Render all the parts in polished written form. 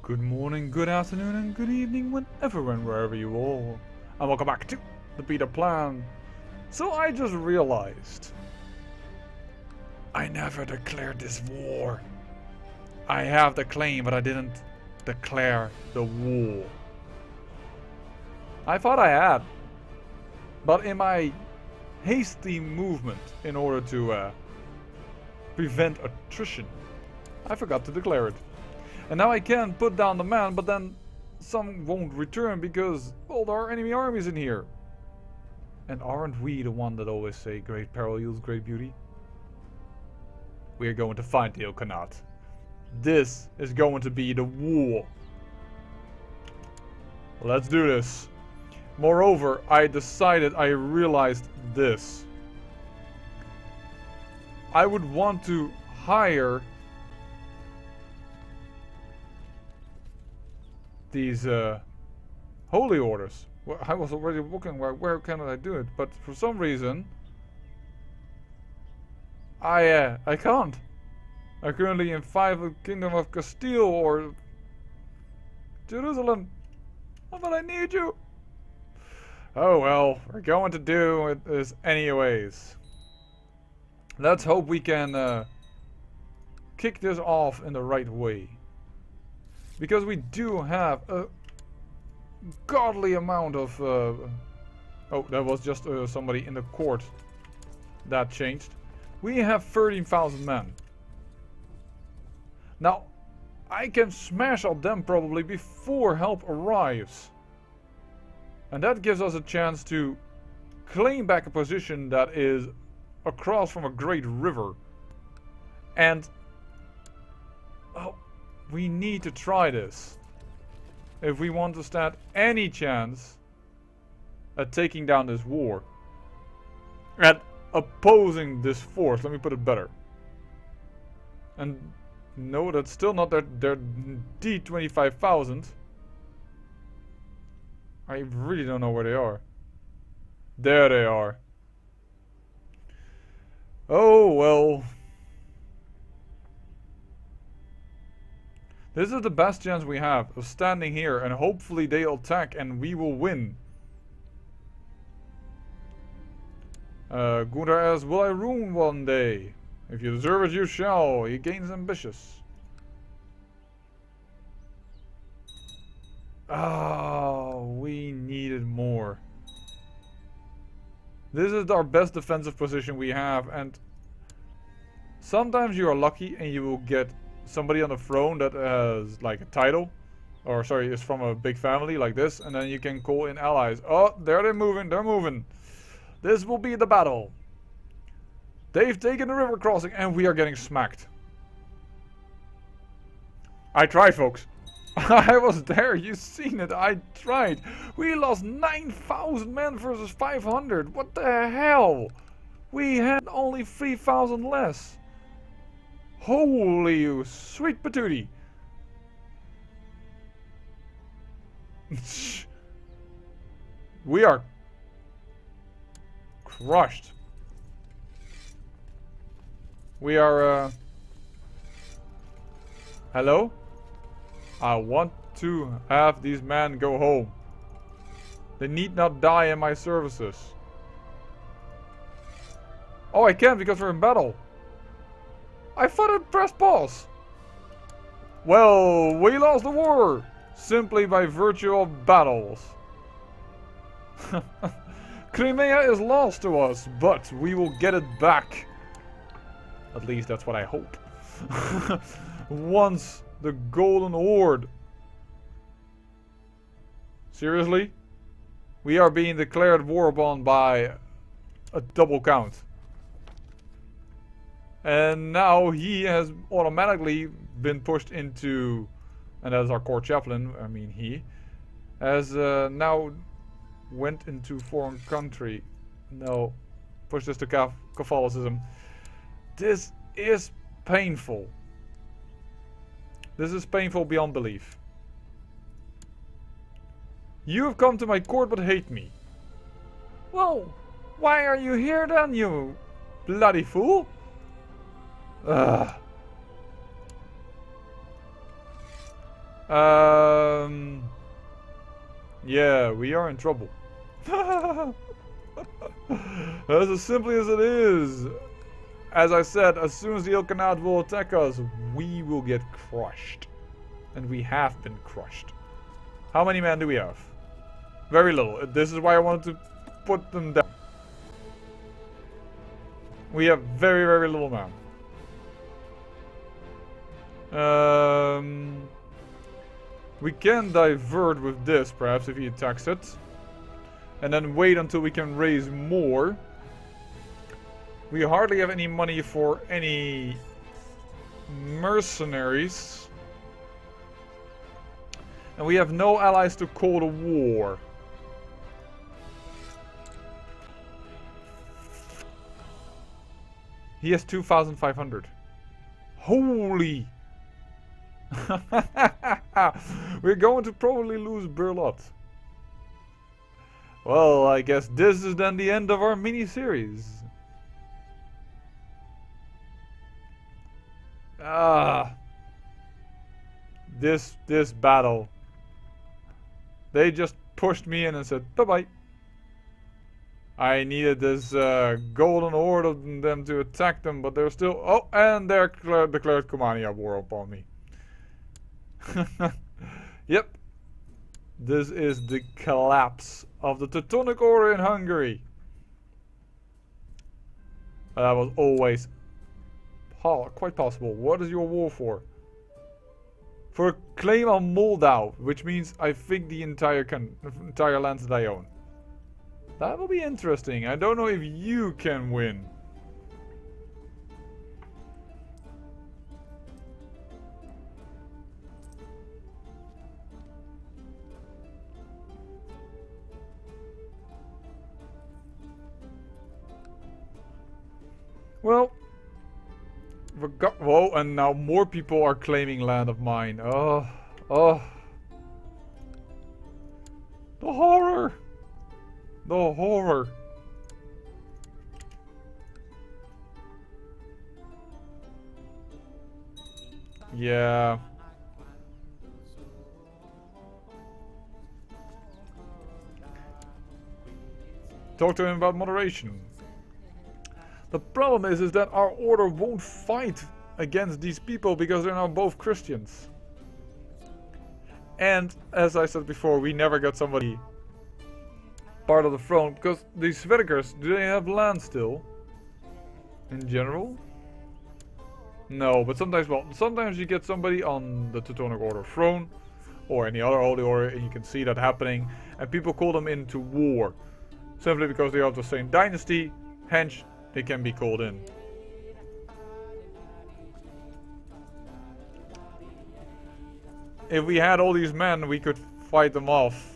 Good morning, good afternoon, and good evening whenever and wherever you all. And welcome back to the beta plan. So I just realized I never declared this war. I have the claim, but I didn't declare the war. I thought I had. But in my hasty movement in order to prevent attrition, I forgot to declare it. And now I can put down the man, but then some won't return because, well, there are enemy armies in here. And aren't we the one that always say great peril yields great beauty? We are going to find the Khanat. This is going to be the war. Let's do this. Moreover, I realized this. I would want to hire these holy orders. Well, I was already looking where can I do it, but for some reason I can't. I'm currently in 5 Kingdom of Castile or Jerusalem. Oh, but I need you. Oh well, we're going to do this anyways. Let's hope we can kick this off in the right way. Because we do have a godly amount of... oh, that was just somebody in the court. That changed. We have 13,000 men. Now, I can smash up them probably before help arrives. And that gives us a chance to claim back a position that is across from a great river. And... oh, we need to try this if we want to stand any chance at taking down this war. At opposing this force, let me put it better. And no, that's still not their D25,000. I really don't know where they are. There they are. Oh well. This is the best chance we have of standing here and hopefully they attack and we will win. Gunther asks, will I rule one day? If you deserve it, you shall. He gains ambitious. Oh, we needed more. This is our best defensive position we have, and sometimes you are lucky and you will get somebody on the throne that has like a title, or sorry, is from a big family like this, and then you can call in allies. Oh, there they're moving. This will be the battle. They've taken the river crossing and we are getting smacked. I tried, folks. I was there, you've seen it, I tried. We lost 9,000 men versus 500. What the hell? We had only 3,000 less. Holy you sweet patootie. We are crushed. We are hello? I want to have these men go home. They need not die in my services. Oh, I can't because we're in battle. I thought I pressed pause. Well, we lost the war. Simply by virtue of battles. Crimea is lost to us, but we will get it back. At least that's what I hope. Once the Golden Horde. Seriously? We are being declared war upon by a double count. And now he has automatically been pushed into, and that is our court chaplain, I mean he, has now went into foreign country. No, push this to Catholicism. This is painful. This is painful beyond belief. You have come to my court but hate me. Well, why are you here then, you bloody fool? Ugh. Yeah, we are in trouble. That's as simply as it is. As I said, as soon as the Ilkhanate will attack us, we will get crushed. And we have been crushed. How many men do we have? Very little. This is why I wanted to put them down. We have very, very little men. We can divert with this, perhaps, if he attacks it. And then wait until we can raise more. We hardly have any money for any mercenaries. And we have no allies to call the war. He has 2,500. Holy! We're going to probably lose Berlot. Well, I guess this is then the end of our mini-series. This battle. They just pushed me in and said, bye-bye. I needed this golden horde of them to attack them, but they're still... Oh, and they're declared Kumania war upon me. Yep. This is the collapse of the Teutonic Order in Hungary. That was always quite possible. What is your war for? For a claim on Moldau, which means I think the entire lands that I own. That will be interesting. I don't know if you can win. Well, whoa, and now more people are claiming land of mine. Oh, oh. The horror! The horror! Yeah. Talk to him about moderation. The problem is that our order won't fight against these people because they're now both Christians. And as I said before, we never got somebody part of the throne because these Svedekers, do they have land still? In general? No, but sometimes, well, sometimes you get somebody on the Teutonic Order throne or any other holy order and you can see that happening and people call them into war simply because they are of the same dynasty, hence they can be called in. If we had all these men, we could fight them off.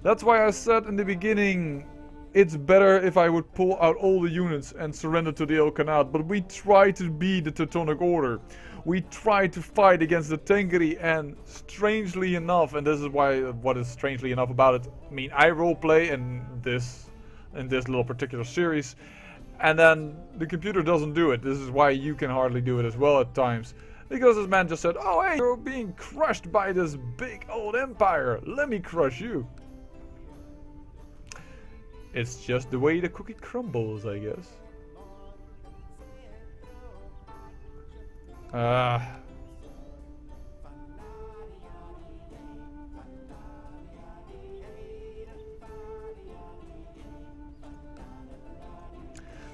That's why I said in the beginning, it's better if I would pull out all the units and surrender to the Ilkhanate. But we try to be the Teutonic Order. We try to fight against the Tengri, and strangely enough, and this is why what is strangely enough about it, I mean, I roleplay in this little particular series, and then the computer doesn't do it. This is why you can hardly do it as well at times. Because this man just said, oh hey, you're being crushed by this big old empire. Let me crush you. It's just the way the cookie crumbles, I guess.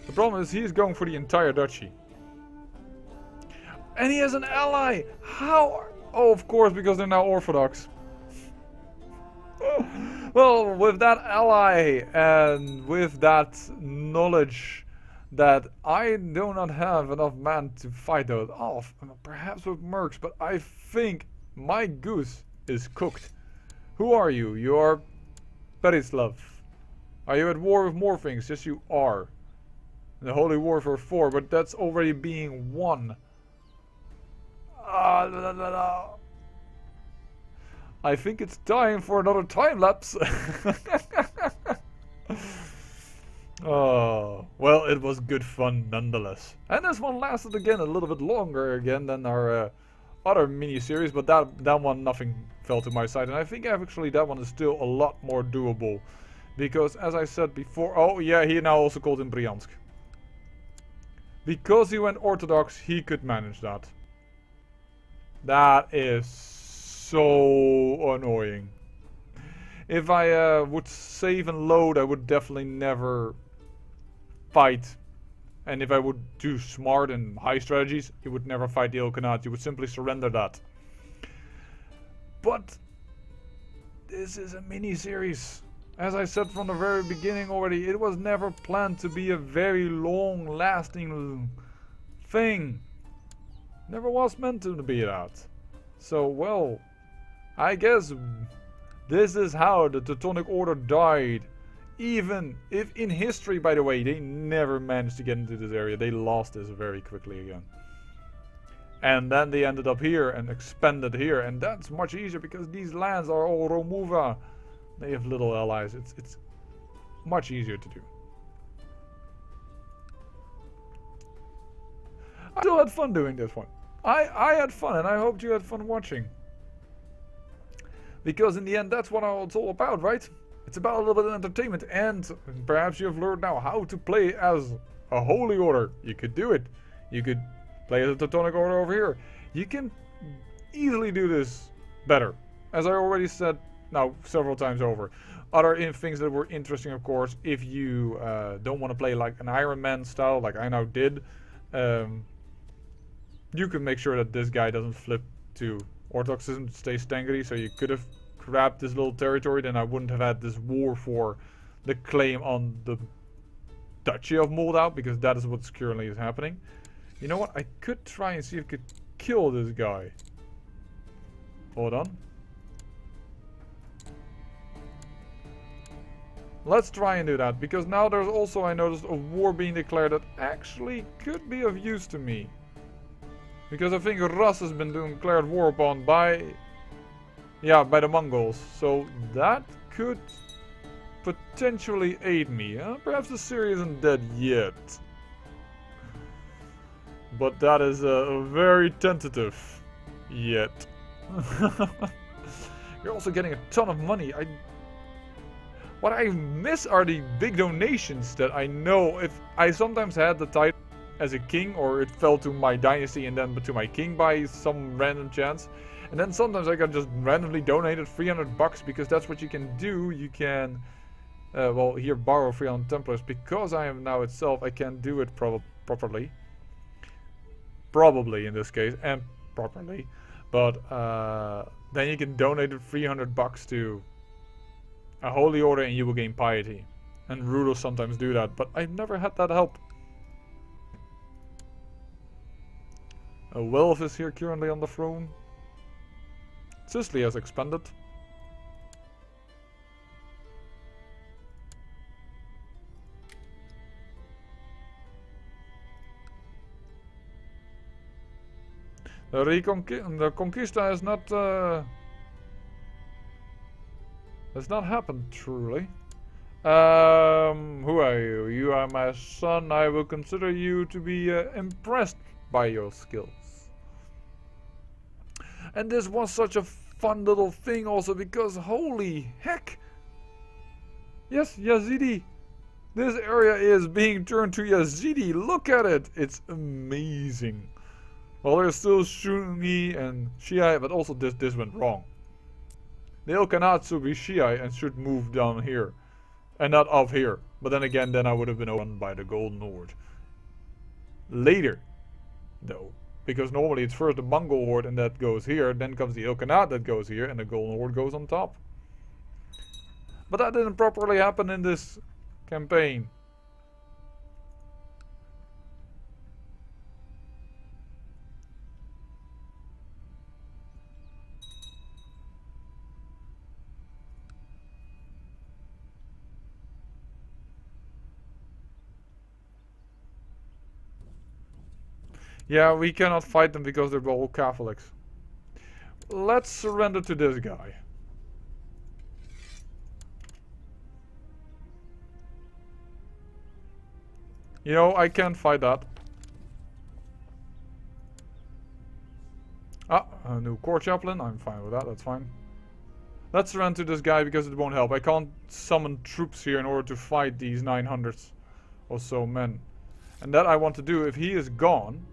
The problem is he's going for the entire duchy. And he has an ally! How? Oh, of course, because they're now Orthodox. Well, with that ally and with that knowledge that I do not have enough men to fight those off, perhaps with mercs, but I think my goose is cooked. Who are you? You are Perislav. Are you at war with more things? Yes, you are. The Holy War for 4, but that's already being won. I think it's time for another time lapse. Oh, well, it was good fun nonetheless. And this one lasted again a little bit longer again than our other mini-series, but that one nothing fell to my side. And I think actually that one is still a lot more doable. Because as I said before, oh yeah, he now also called him Bryansk. Because he went Orthodox, he could manage that. That is so annoying. If I would save and load, I would definitely never fight. And if I would do smart and high strategies, you would never fight the Ilkhanate. You would simply surrender that. But this is a mini-series. As I said from the very beginning already, it was never planned to be a very long-lasting thing. Never was meant to be that. So, well, I guess this is how the Teutonic Order died. Even if in history, by the way, they never managed to get into this area. They lost this very quickly again. And then they ended up here and expanded here. And that's much easier because these lands are all Romuva. They have little allies. It's much easier to do. I still had fun doing this one. I had fun, and I hoped you had fun watching. Because in the end, that's what it's all about, right? It's about a little bit of entertainment, and perhaps you've learned now how to play as a Holy Order. You could do it. You could play as a Teutonic Order over here. You can easily do this better. As I already said now several times over. Other things that were interesting, of course, if you don't want to play like an Iron Man style, like I now did, you can make sure that this guy doesn't flip to Orthodoxism, stays Tengri, so you could have grabbed this little territory, then I wouldn't have had this war for the claim on the Duchy of Moldau, because that is what's currently is happening. You know what, I could try and see if I could kill this guy. Hold on. Let's try and do that, because now there's also, I noticed, a war being declared that actually could be of use to me. Because I think Rus has been declared war upon by the Mongols. So that could potentially aid me. Perhaps the Syria isn't dead yet. But that is very tentative. Yet. You're also getting a ton of money. What I miss are the big donations that I know. If I sometimes had the title as a king, or it fell to my dynasty and then to my king by some random chance. And then sometimes I got just randomly donated 300 bucks, because that's what you can do. You can, well, here borrow 300 Templars. Because I am now itself, I can do it properly. Probably in this case, and properly. But then you can donate 300 bucks to a Holy Order and you will gain piety. And rulers sometimes do that, but I've never had that help. A Welf is here currently on the throne. Sicily has expanded. The Conquista has not happened truly. Who are you? You are my son. I will consider you to be impressed by your skills. And this was such a fun little thing also, because holy heck. Yes, Yazidi. This area is being turned to Yazidi. Look at it. It's amazing. Well, there's still Sunni and Shia, but also this went wrong. The Ilkhanate should be Shia and should move down here. And not up here. But then again, then I would have been overrun by the Golden Horde. Later, though. Because normally it's first the Mongol Horde and that goes here. Then comes the Ilkhanate that goes here. And the Golden Horde goes on top. But that didn't properly happen in this campaign. Yeah, we cannot fight them because they're all Catholics. Let's surrender to this guy. You know, I can't fight that. Ah, a new core chaplain. I'm fine with that. That's fine. Let's run to this guy because it won't help. I can't summon troops here in order to fight these 900 or so men. And that I want to do if he is gone.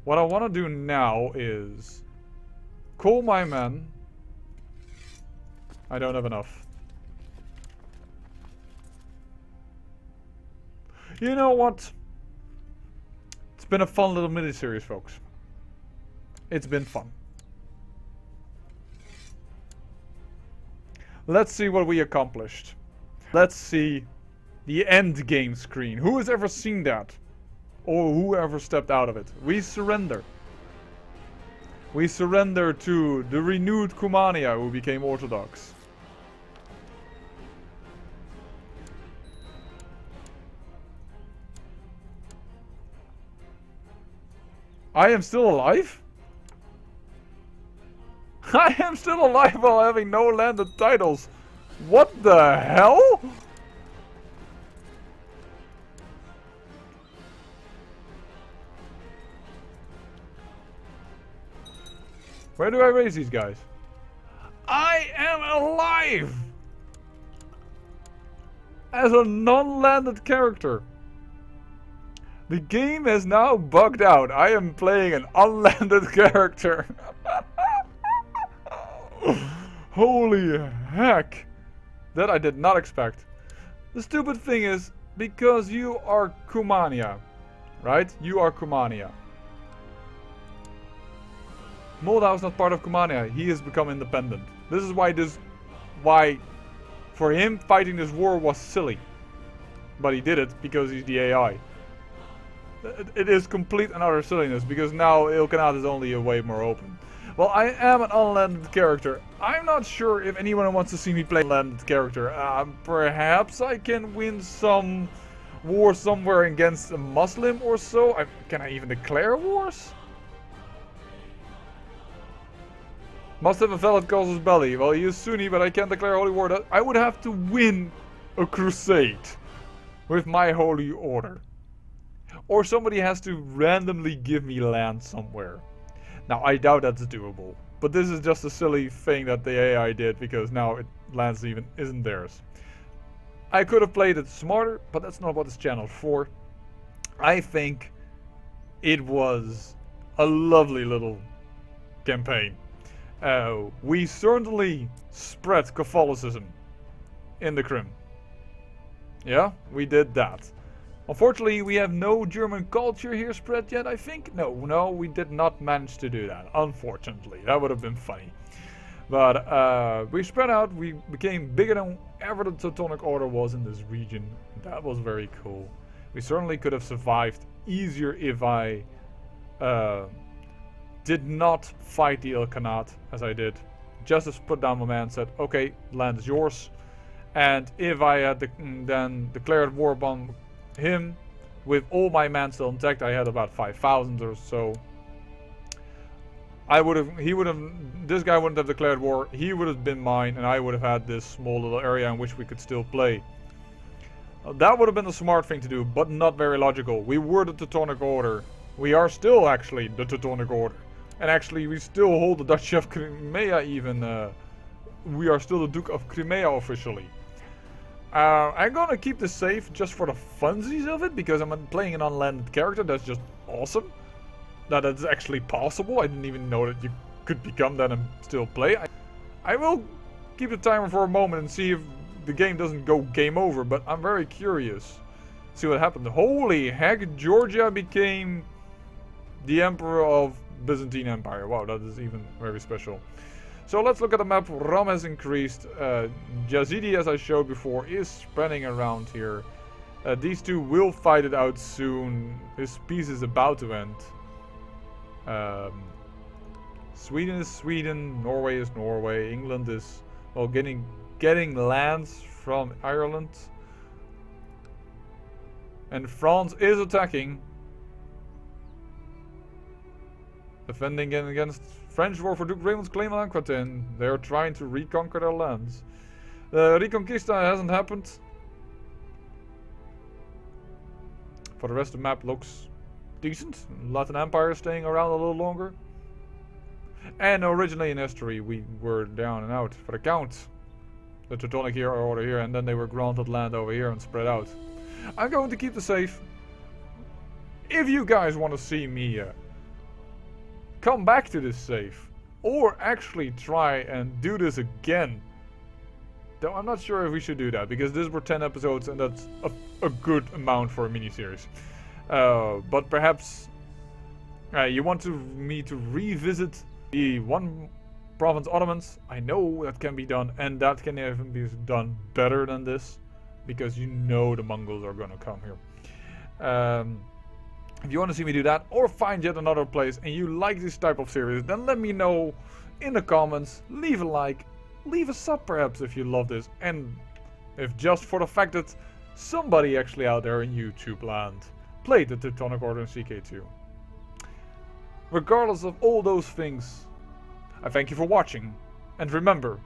What I want to do now is call my men. I don't have enough. You know what? It's been a fun little mini-series, folks. It's been fun. Let's see what we accomplished. Let's see the end game screen. Who has ever seen that? Or whoever stepped out of it? We surrender. We surrender to the renewed Kumania who became Orthodox. I am still alive? I am still alive while having no landed titles. What the hell? Where do I raise these guys? I am alive! As a non-landed character. The game has now bugged out. I am playing an unlanded character. Holy heck. That I did not expect. The stupid thing is, because you are Kumania, right? You are Kumania. Moldau is not part of Kumania. He has become independent. This is why for him fighting this war was silly. But he did it because he's the AI. It is complete and utter silliness because now Ilkanaat is only a way more open. Well, I am an unlanded character. I'm not sure if anyone wants to see me play an unlanded character. Perhaps I can win some war somewhere against a Muslim or so. Can I even declare wars? Must have a valid causus belli. Well, he is Sunni, but I can't declare holy war. I would have to win a crusade with my holy order. Or somebody has to randomly give me land somewhere. Now, I doubt that's doable. But this is just a silly thing that the AI did because now lands isn't theirs. I could have played it smarter, but that's not what this channel is for. I think it was a lovely little campaign. We certainly spread Catholicism in the Crim. Yeah, we did that. Unfortunately, we have no German culture here spread yet, I think. No, we did not manage to do that. Unfortunately, that would have been funny. But we spread out. We became bigger than ever the Teutonic Order was in this region. That was very cool. We certainly could have survived easier if I did not fight the Ilkanaat as I did. Just as put down my man and said, okay, land is yours. And if I had then declared war upon him with all my men still intact, I had about 5,000 or so. This guy wouldn't have declared war, he would have been mine, and I would have had this small little area in which we could still play. That would have been the smart thing to do, but not very logical. We were the Teutonic Order. We are still actually the Teutonic Order. And actually we still hold the Duchy of Crimea even. We are still the Duke of Crimea officially. I'm gonna keep this safe just for the funsies of it, because I'm playing an unlanded character. That's just awesome. That it's actually possible. I didn't even know that you could become that and still play. I will keep the timer for a moment and see if the game doesn't go game over, but I'm very curious. See what happened. Holy heck, Georgia became the Emperor of Byzantine Empire. Wow, that is even very special. So let's look at the map. Ram has increased. Yazidi, as I showed before, is spreading around here. These two will fight it out soon. His peace is about to end. Sweden is Sweden. Norway is Norway. England is, well, getting lands from Ireland. And France is attacking. Defending against French war for Duke Raymond's claim on Aquitaine. They are trying to reconquer their lands. The Reconquista hasn't happened. For the rest of the map looks decent. Latin Empire is staying around a little longer. And originally in history we were down and out for the Count. The Teutonic Order here, and then they were granted land over here and spread out. I'm going to keep the save. If you guys want to see me come back to this save, or actually try and do this again, though I'm not sure if we should do that, because these were 10 episodes and that's a good amount for a miniseries. But perhaps you want me to revisit the one province Ottomans. I know that can be done, and that can even be done better than this, because you know the Mongols are gonna come here. If you want to see me do that, or find yet another place, and you like this type of series, then let me know in the comments. Leave a like, leave a sub perhaps if you love this, and if just for the fact that somebody actually out there in YouTube land played the Teutonic Order in CK2. Regardless of all those things, I thank you for watching, and remember,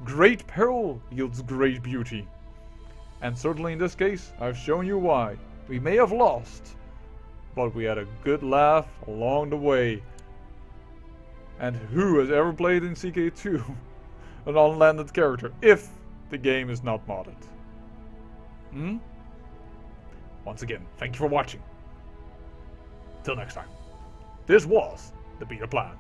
great peril yields great beauty. And certainly in this case, I've shown you why. We may have lost, but we had a good laugh along the way. And who has ever played in CK2 an unlanded character, if the game is not modded? Once again, thank you for watching. Till next time. This was the Beta Plan.